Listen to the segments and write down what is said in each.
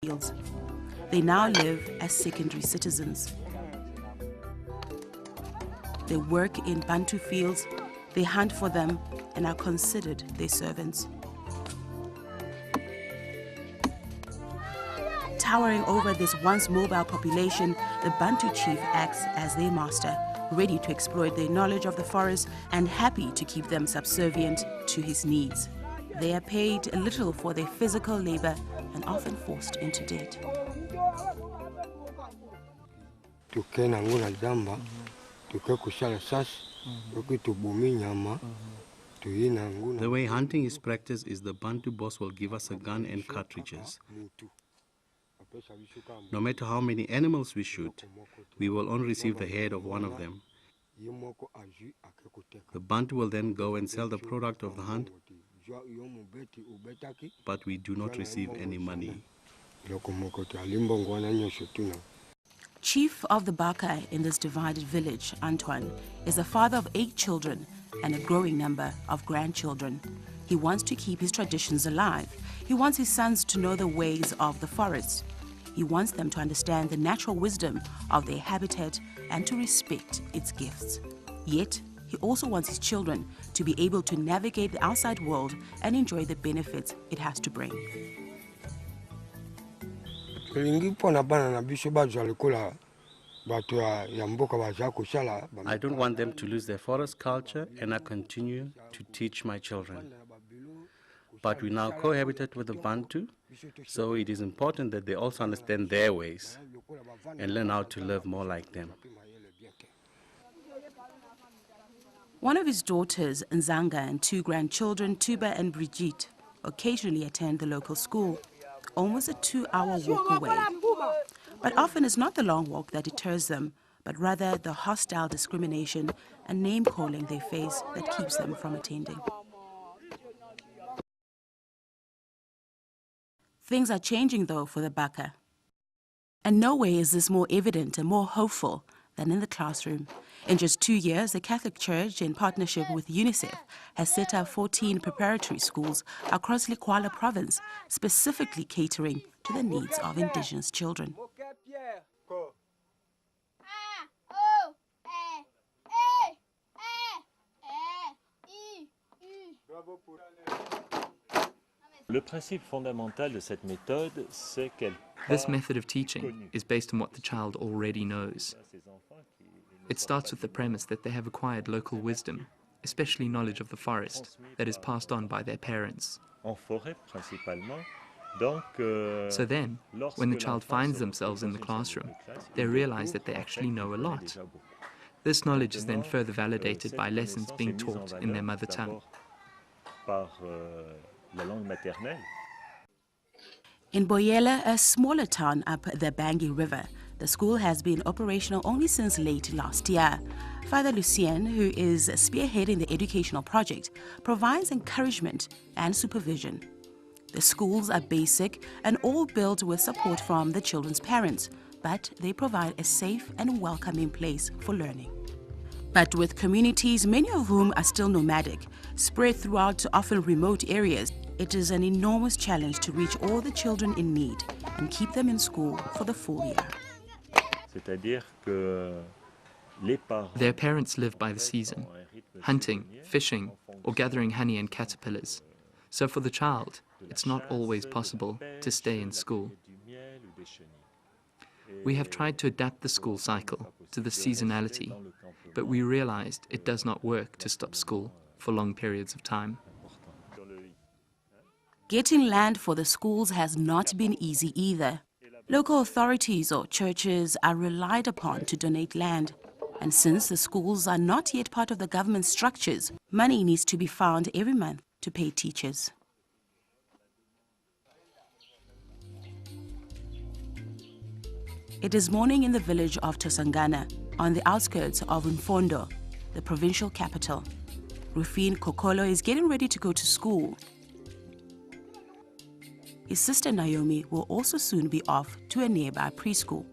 fields. They now live as secondary citizens. They work in Bantu fields, they hunt for them, and are considered their servants. Towering over this once mobile population, the Bantu chief acts as their master, ready to exploit their knowledge of the forest and happy to keep them subservient to his needs. They are paid little for their physical labor and often forced into debt. The way hunting is practiced is the Bantu boss will give us a gun and cartridges. No matter how many animals we shoot, we will only receive the head of one of them. The Bantu will then go and sell the product of the hunt, but we do not receive any money. Chief of the Baaka in this divided village, Antoine, is the father of 8 children and a growing number of grandchildren. He wants to keep his traditions alive. He wants his sons to know the ways of the forest. He wants them to understand the natural wisdom of their habitat and to respect its gifts. Yet, he also wants his children to be able to navigate the outside world and enjoy the benefits it has to bring. I don't want them to lose their forest culture, and I continue to teach my children. But we now cohabitate with the Bantu, so it is important that they also understand their ways and learn how to live more like them. One of his daughters, Nzanga, and 2 grandchildren, Tuba and Brigitte, occasionally attend the local school, almost a 2-hour walk away. But often it's not the long walk that deters them, but rather the hostile discrimination and name-calling they face that keeps them from attending. Things are changing, though, for the Baaka. And no way is this more evident and more hopeful than in the classroom. In just 2 years, the Catholic Church, in partnership with UNICEF, has set up 14 preparatory schools across Likwala province, specifically catering to the needs of indigenous children. This method of teaching is based on what the child already knows. It starts with the premise that they have acquired local wisdom, especially knowledge of the forest, that is passed on by their parents. So then, when the child finds themselves in the classroom, they realize that they actually know a lot. This knowledge is then further validated by lessons being taught in their mother tongue. In Boyela, a smaller town up the Bangi River, the school has been operational only since late last year. Father Lucien, who is spearheading the educational project, provides encouragement and supervision. The schools are basic and all built with support from the children's parents, but they provide a safe and welcoming place for learning. But with communities, many of whom are still nomadic, spread throughout often remote areas, it is an enormous challenge to reach all the children in need and keep them in school for the full year. Their parents live by the season, hunting, fishing, or gathering honey and caterpillars. So for the child, it's not always possible to stay in school. We have tried to adapt the school cycle to the seasonality, but we realized it does not work to stop school for long periods of time. Getting land for the schools has not been easy either. Local authorities or churches are relied upon to donate land. And since the schools are not yet part of the government structures, money needs to be found every month to pay teachers. It is morning in the village of Tosangana, on the outskirts of Mfondo, the provincial capital. Rufine Kokolo is getting ready to go to school. His sister Naomi will also soon be off to a nearby preschool.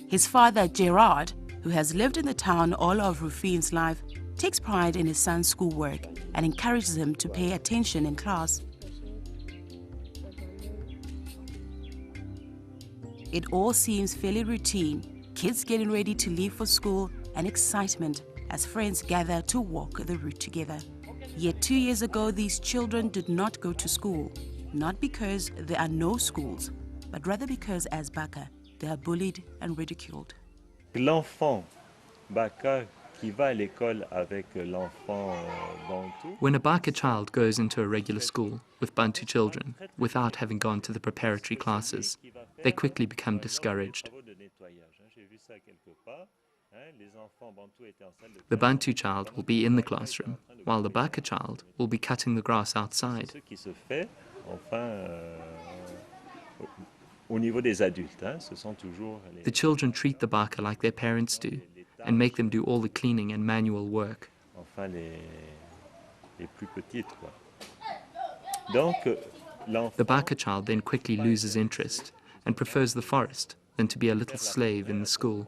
His father, Gerard, who has lived in the town all of Rufine's life, takes pride in his son's schoolwork and encourages him to pay attention in class. It all seems fairly routine, kids getting ready to leave for school, and excitement as friends gather to walk the route together. Yet 2 years ago, these children did not go to school, not because there are no schools, but rather because, as Baaka, they are bullied and ridiculed. L'enfant Baaka qui va à l'école avec l'enfant Bantu. When a Baaka child goes into a regular school with Bantu children without having gone to the preparatory classes, they quickly become discouraged. The Bantu child will be in the classroom, while the Baaka child will be cutting the grass outside. The children treat the Baaka like their parents do and make them do all the cleaning and manual work. The Baaka child then quickly loses interest and prefers the forest than to be a little slave in the school.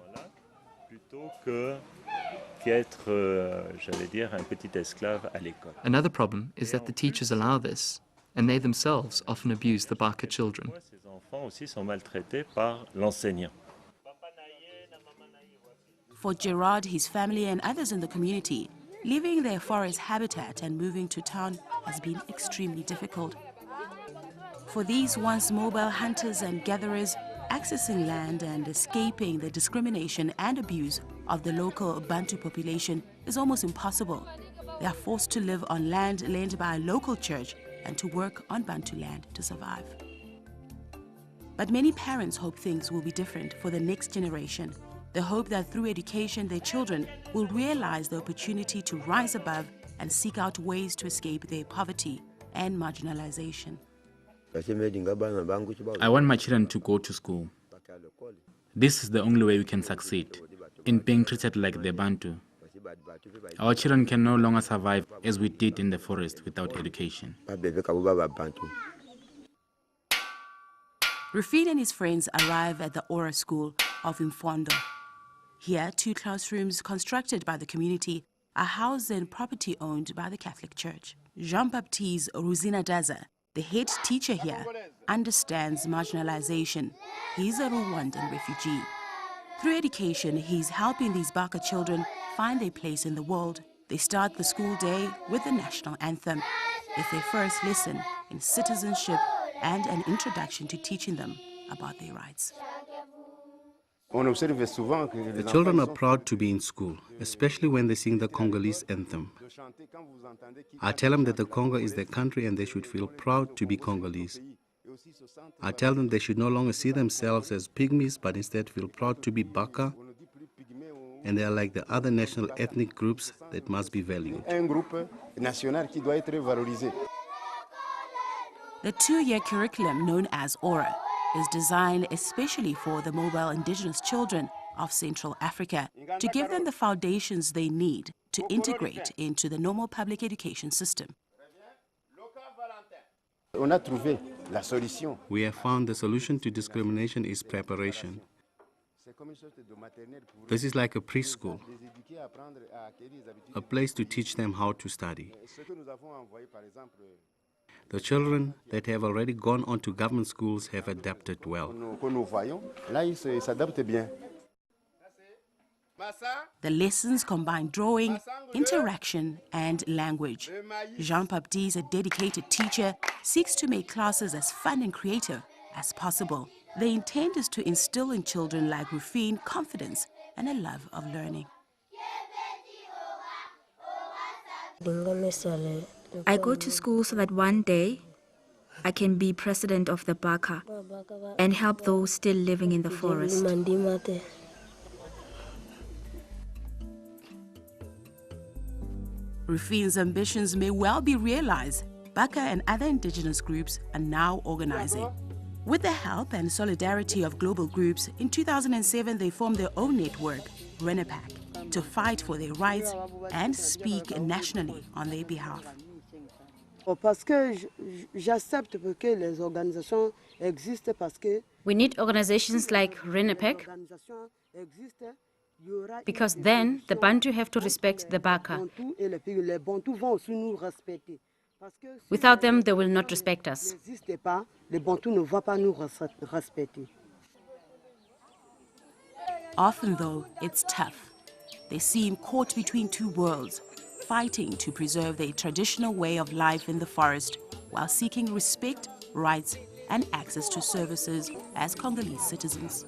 Another problem is that the teachers allow this, and they themselves often abuse the Baaka children. For Gerard, his family and others in the community, leaving their forest habitat and moving to town has been extremely difficult. For these once mobile hunters and gatherers, accessing land and escaping the discrimination and abuse of the local Bantu population is almost impossible. They are forced to live on land lent by a local church and to work on Bantu land to survive. But many parents hope things will be different for the next generation. They hope that through education, their children will realize the opportunity to rise above and seek out ways to escape their poverty and marginalization. I want my children to go to school. This is the only way we can succeed in being treated like the Bantu. Our children can no longer survive as we did in the forest without education. Rufine and his friends arrive at the Ora School of Mfondo. Here, 2 classrooms constructed by the community are housed in property owned by the Catholic Church. Jean-Baptiste Ruzinadaza, the head teacher here, understands marginalization. He's a Rwandan refugee. Through education, he's helping these Baaka children find their place in the world. They start the school day with the national anthem. It's their first lesson in citizenship and an introduction to teaching them about their rights. The children are proud to be in school, especially when they sing the Congolese anthem. I tell them that the Congo is their country and they should feel proud to be Congolese. I tell them they should no longer see themselves as pygmies, but instead feel proud to be Baaka, and they are like the other national ethnic groups that must be valued. The 2-year curriculum known as Ora is designed especially for the mobile indigenous children of Central Africa to give them the foundations they need to integrate into the normal public education system. We have found the solution to discrimination is preparation. This is like a preschool, a place to teach them how to study. The children that have already gone on to government schools have adapted well. The lessons combine drawing, interaction, and language. Jean-Baptiste, a dedicated teacher, seeks to make classes as fun and creative as possible. The intent is to instill in children like Rufine confidence and a love of learning. I go to school so that one day I can be president of the Baaka and help those still living in the forest. Rufine's ambitions may well be realized. Baaka and other indigenous groups are now organizing. With the help and solidarity of global groups, in 2007 they formed their own network, RENAPAC, to fight for their rights and speak nationally on their behalf. We need organizations like RENAPAC because then the Bantu have to respect the Baaka. Without them, they will not respect us. Often, though, it's tough. They seem caught between two worlds, fighting to preserve their traditional way of life in the forest while seeking respect, rights, and access to services as Congolese citizens.